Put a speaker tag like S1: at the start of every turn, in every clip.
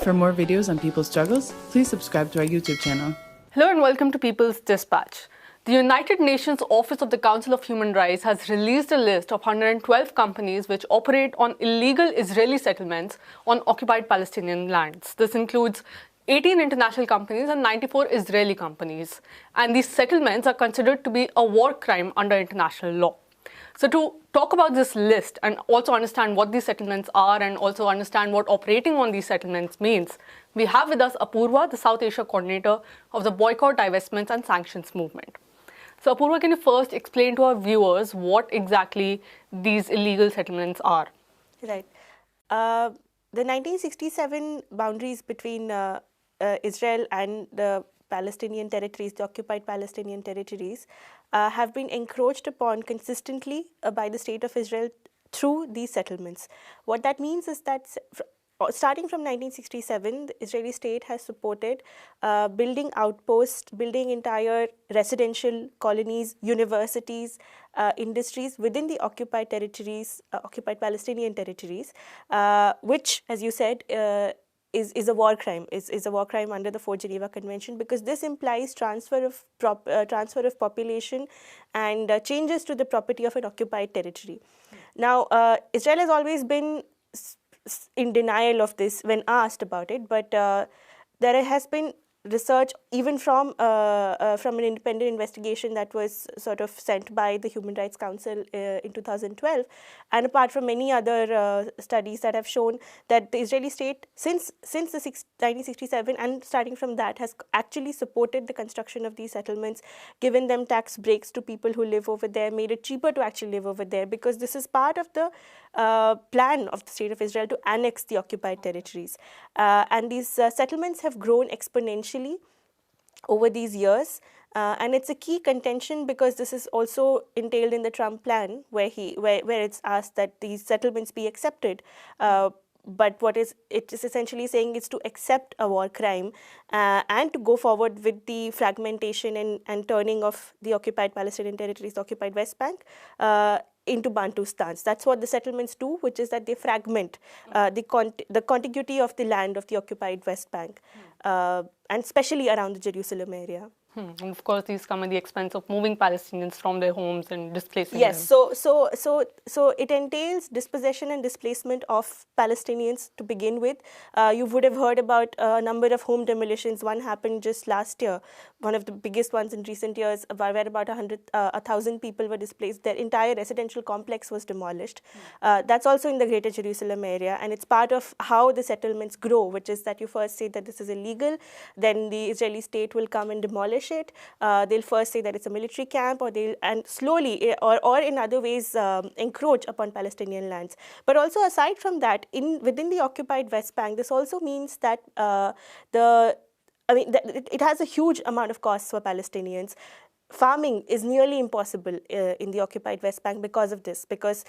S1: For more videos on people's struggles, please subscribe to our YouTube channel.
S2: Hello and welcome to People's Dispatch. The United Nations Office of the Council of Human Rights has released a list of 112 companies which operate on illegal Israeli settlements on occupied Palestinian lands. This includes 18 international companies and 94 Israeli companies. And these settlements are considered to be a war crime under international law. So to talk about this list and also understand what these settlements are and also understand what operating on these settlements means, we have with us Apurva, the South Asia coordinator of the Boycott, Divestments and Sanctions Movement. So Apurva, can you first explain to our viewers what exactly these illegal settlements are?
S3: Right. The 1967 boundaries between Israel and the Palestinian territories, the occupied Palestinian territories, have been encroached upon consistently by the state of Israel through these settlements. What that means is that starting from 1967, the Israeli state has supported building outposts, building entire residential colonies, universities, industries within the occupied territories, occupied Palestinian territories, which, as you said, is a war crime, is a war crime under the 4th Geneva Convention, because this implies transfer of population and changes to the property of an occupied territory. Now, Israel has always been in denial of this when asked about it, but there has been research even from an independent investigation that was sort of sent by the Human Rights Council in 2012, and apart from many other studies that have shown that the Israeli state since 1967 and starting from that has actually supported the construction of these settlements, given them tax breaks to people who live over there, made it cheaper to actually live over there, because this is part of the plan of the state of Israel to annex the occupied territories. And these settlements have grown exponentially over these years, and it's a key contention because this is also entailed in the Trump plan, where it's asked that these settlements be accepted. But what it is essentially saying is to accept a war crime and to go forward with the fragmentation and turning of the occupied Palestinian territories, the occupied West Bank, into Bantustans. That's what the settlements do, which is that they fragment the contiguity of the land of the occupied West Bank, and especially around the Jerusalem area.
S2: And of course, these come at the expense of moving Palestinians from their homes and displacing
S3: them. Yes, so it entails dispossession and displacement of Palestinians to begin with. You would have heard about a number of home demolitions. One happened just last year, one of the biggest ones in recent years, where about 1,000 people were displaced. Their entire residential complex was demolished. That's also in the Greater Jerusalem area, and it's part of how the settlements grow, which is that you first say that this is illegal, then the Israeli state will come and demolish it. They'll first say that it's a military camp, and slowly or in other ways encroach upon Palestinian lands. But also aside from that, within the occupied West Bank, this also means that it has a huge amount of costs for Palestinians. Farming is nearly impossible in the occupied West Bank because of this, because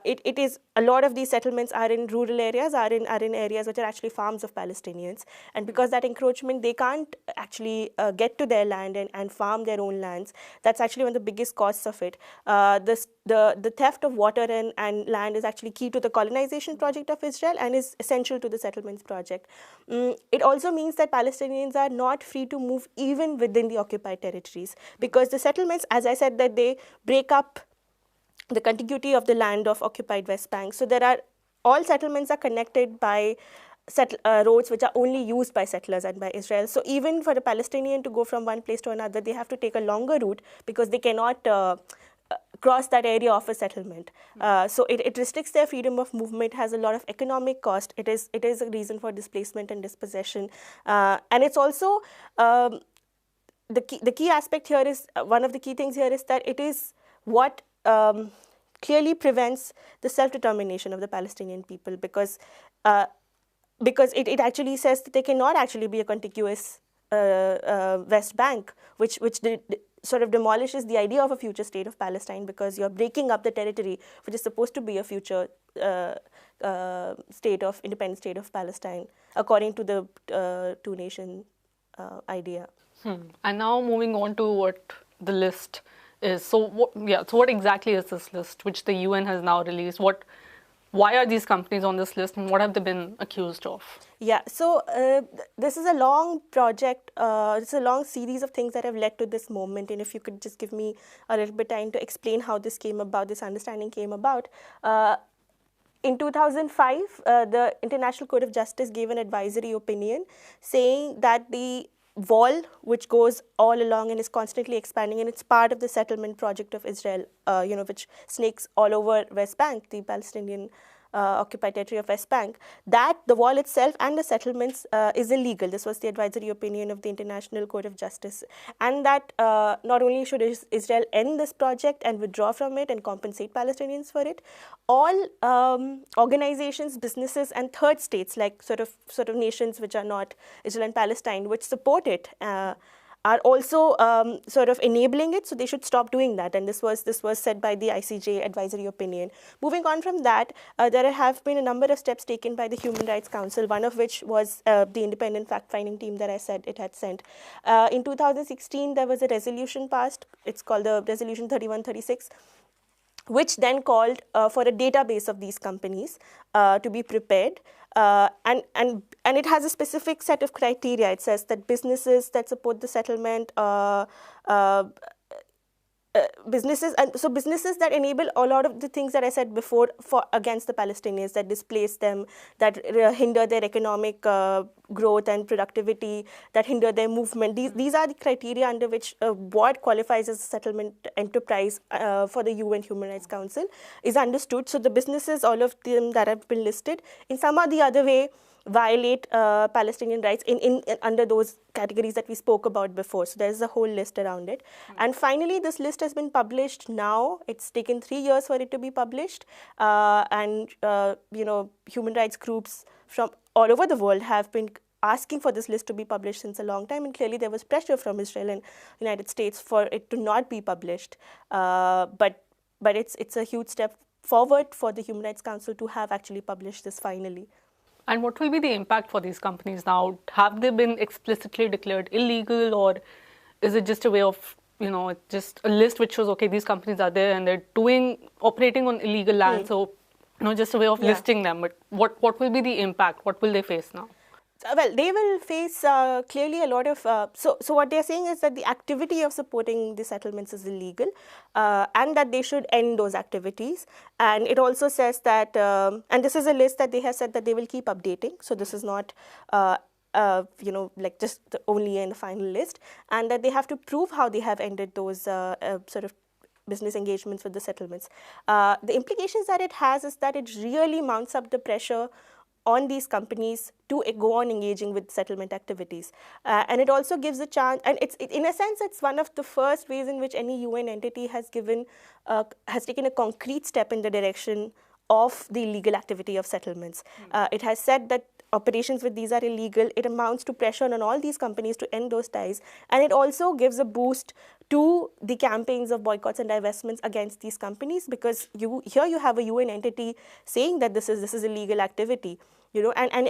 S3: it is a lot of these settlements are in rural areas, are in areas which are actually farms of Palestinians, and because that encroachment, they can't actually get to their land and farm their own lands. That's actually one of the biggest costs of it. The theft of water and land is actually key to the colonization project of Israel and is essential to the settlements project. It also means that Palestinians are not free to move even within the occupied territories, because the settlements, as I said, that they break up the contiguity of the land of occupied West Bank. So all settlements are connected by roads which are only used by settlers and by Israel. So even for a Palestinian to go from one place to another, they have to take a longer route because they cannot cross that area of a settlement. So it restricts their freedom of movement, has a lot of economic cost. It is a reason for displacement and dispossession. And it's also, the key aspect here is, one of the key things here is that it is what clearly prevents the self-determination of the Palestinian people, because it actually says that they cannot actually be a contiguous West Bank, which sort of demolishes the idea of a future state of Palestine, because you're breaking up the territory which is supposed to be a future independent state of Palestine, according to the two-nation idea.
S2: And now moving on to what the list is. So what exactly is this list, which the UN has now released? What Why are these companies on this list and what have they been accused of?
S3: Yeah, so this is a long project. It's a long series of things that have led to this moment. And if you could just give me a little bit time to explain how this came about, this understanding came about. In 2005, the International Court of Justice gave an advisory opinion saying that the wall, which goes all along and is constantly expanding, and it's part of the settlement project of Israel, which snakes all over West Bank, the Palestinian occupied territory of West Bank, that the wall itself and the settlements is illegal. This was the advisory opinion of the International Court of Justice. And that not only should Israel end this project and withdraw from it and compensate Palestinians for it, all organizations, businesses, and third states, like sort of nations which are not Israel and Palestine, which support it, are also sort of enabling it, so they should stop doing that. And this was said by the ICJ advisory opinion. Moving on from that, there have been a number of steps taken by the Human Rights Council, one of which was the independent fact-finding team that I said it had sent. In 2016, there was a resolution passed. It's called the Resolution 3136, which then called for a database of these companies to be prepared. And it has a specific set of criteria. It says that businesses that support the settlement, businesses that enable a lot of the things that I said before for against the Palestinians, that displace them, that hinder their economic growth and productivity, that hinder their movement. These are the criteria under which what qualifies as a settlement enterprise for the UN Human Rights Council is understood. So the businesses, all of them that have been listed, in some or the other way violate Palestinian rights in under those categories that we spoke about before. So there's a whole list around it. And finally, this list has been published now. It's taken 3 years for it to be published. Human rights groups from all over the world have been asking for this list to be published since a long time. And clearly there was pressure from Israel and United States for it to not be published. But it's a huge step forward for the Human Rights Council to have actually published this finally.
S2: And what will be the impact for these companies now? Have they been explicitly declared illegal, or is it just a way of, just a list which shows, okay, these companies are there and they're operating on illegal land, so, just a way of listing them. But what will be the impact? What will they face now?
S3: Well, they will face clearly a lot of... So what they're saying is that the activity of supporting the settlements is illegal and that they should end those activities. And it also says that... and this is a list that they have said that they will keep updating. So this is not... just the only and the final list, and that they have to prove how they have ended those sort of business engagements with the settlements. The implications that it has is that it really mounts up the pressure on these companies to go on engaging with settlement activities. And it also gives a chance, and in a sense, it's one of the first ways in which any UN entity has taken a concrete step in the direction of the illegal activity of settlements. It has said that operations with these are illegal. It amounts to pressure on all these companies to end those ties. And it also gives a boost to the campaigns of boycotts and divestments against these companies, because here you have a UN entity saying that this is illegal activity. And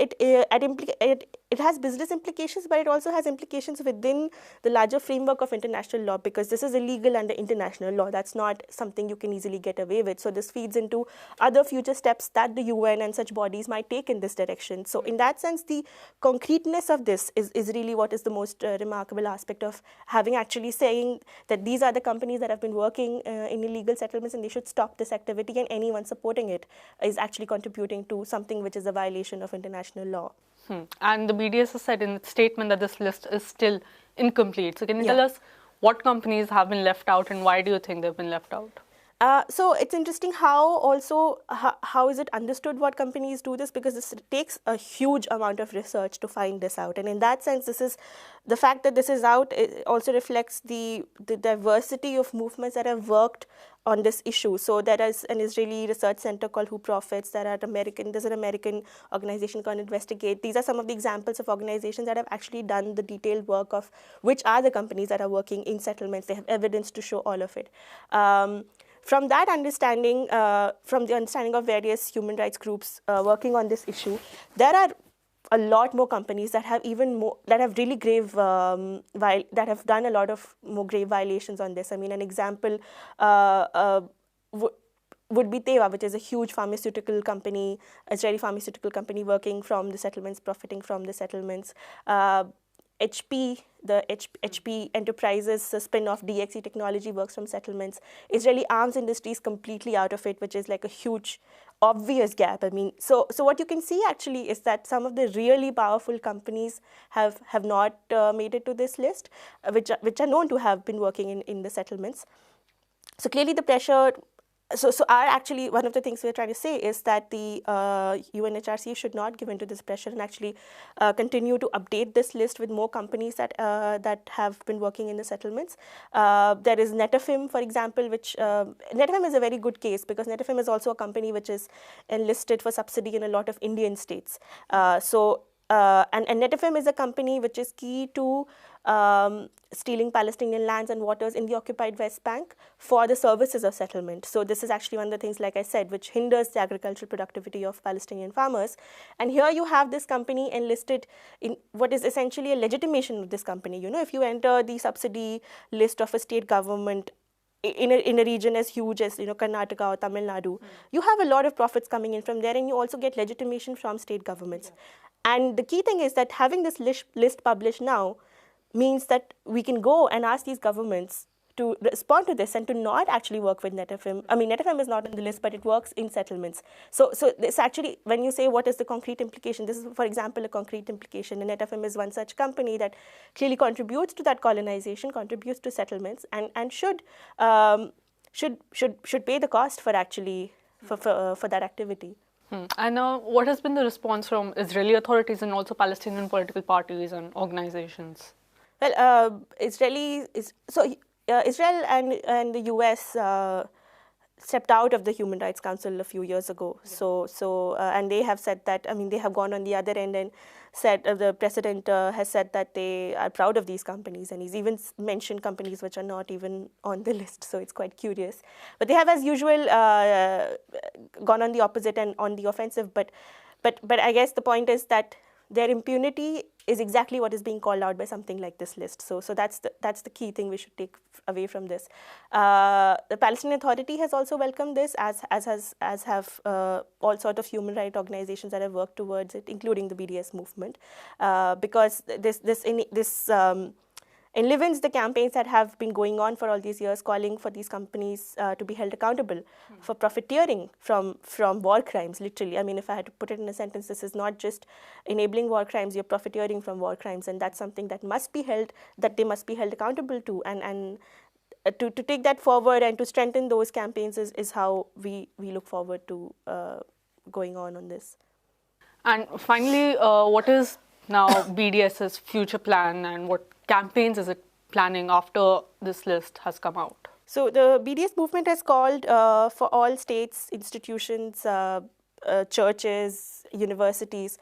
S3: it has business implications, but it also has implications within the larger framework of international law, because this is illegal under international law. That's not something you can easily get away with. So this feeds into other future steps that the UN and such bodies might take in this direction. So in that sense, the concreteness of this is really what is the most remarkable aspect of having actually saying that these are the companies that have been working in illegal settlements and they should stop this activity, and anyone supporting it is actually contributing to something which is a violation of international law.
S2: And the BDS has said in its statement that this list is still incomplete. So can you tell us what companies have been left out and why do you think they've been left out?
S3: So it's interesting how is it understood what companies do this, because this takes a huge amount of research to find this out. And in that sense, the fact that this is out, it also reflects the diversity of movements that have worked on this issue. So there is an Israeli research center called Who Profits. There's an American organization called Investigate. These are some of the examples of organizations that have actually done the detailed work of which are the companies that are working in settlements. They have evidence to show all of it. From that understanding, from the understanding of various human rights groups working on this issue, there are a lot more companies that have really grave, that have done a lot of more grave violations on this. I mean, an example would be Teva, which is a huge pharmaceutical company, Israeli pharmaceutical company working from the settlements, profiting from the settlements. HP, the HP Enterprises spin-off DXE Technology works from settlements. Israeli arms industry is completely out of it, which is like a huge, obvious gap. I mean, so what you can see actually is that some of the really powerful companies have not made it to this list, which are known to have been working in the settlements. So clearly the pressure. So actually one of the things we're trying to say is that the UNHRC should not give into this pressure and actually continue to update this list with more companies that have been working in the settlements. There is Netafim, for example, which Netafim is a very good case because Netafim is also a company which is enlisted for subsidy in a lot of Indian states. And Netafim is a company which is key to stealing Palestinian lands and waters in the occupied West Bank for the services of settlement. So this is actually one of the things, like I said, which hinders the agricultural productivity of Palestinian farmers. And here you have this company enlisted in what is essentially a legitimation of this company. You know, if you enter the subsidy list of a state government in a region as huge as, you know, Karnataka or Tamil Nadu, you have a lot of profits coming in from there, and you also get legitimation from state governments. Yeah. And the key thing is that having this list published now means that we can go and ask these governments to respond to this and to not actually work with Netafim. I mean, Netafim is not on the list, but it works in settlements. So this actually, when you say what is the concrete implication, this is, for example, a concrete implication. And Netafim is one such company that clearly contributes to that colonization, contributes to settlements, and should pay the cost for actually for that activity.
S2: And what has been the response from Israeli authorities and also Palestinian political parties and organizations?
S3: Well, Israel and the U.S. Stepped out of the Human Rights Council a few years ago. Yeah. And they have said that, I mean, they have gone on the other end and said, the president has said that they are proud of these companies, and he's even mentioned companies which are not even on the list, so it's quite curious. But they have, as usual, gone on the opposite and on the offensive, but I guess the point is that their impunity is exactly what is being called out by something like this list. So that's the key thing we should take away from this. The Palestinian Authority has also welcomed this, as have all sort of human rights organizations that have worked towards it, including the BDS movement, because this enlivens the campaigns that have been going on for all these years, calling for these companies to be held accountable for profiteering from war crimes, literally. I mean, if I had to put it in a sentence, this is not just enabling war crimes, you're profiteering from war crimes, and that's something that they must be held accountable to. And to take that forward and to strengthen those campaigns is how we look forward to going on this.
S2: And finally, what is now BDS's future plan, and what campaigns is it planning after this list has come out?
S3: So the BDS movement has called for all states, institutions, churches, universities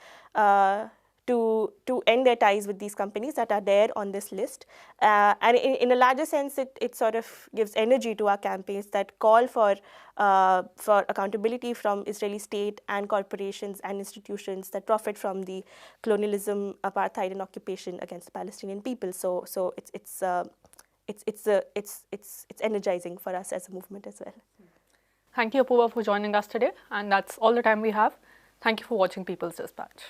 S3: to end their ties with these companies that are there on this list. And in a larger sense, it sort of gives energy to our campaigns that call for accountability from Israeli state and corporations and institutions that profit from the colonialism, apartheid, and occupation against the Palestinian people. So it's energizing for us as a movement as well.
S2: Thank you, Apurva, for joining us today. And that's all the time we have. Thank you for watching People's Dispatch.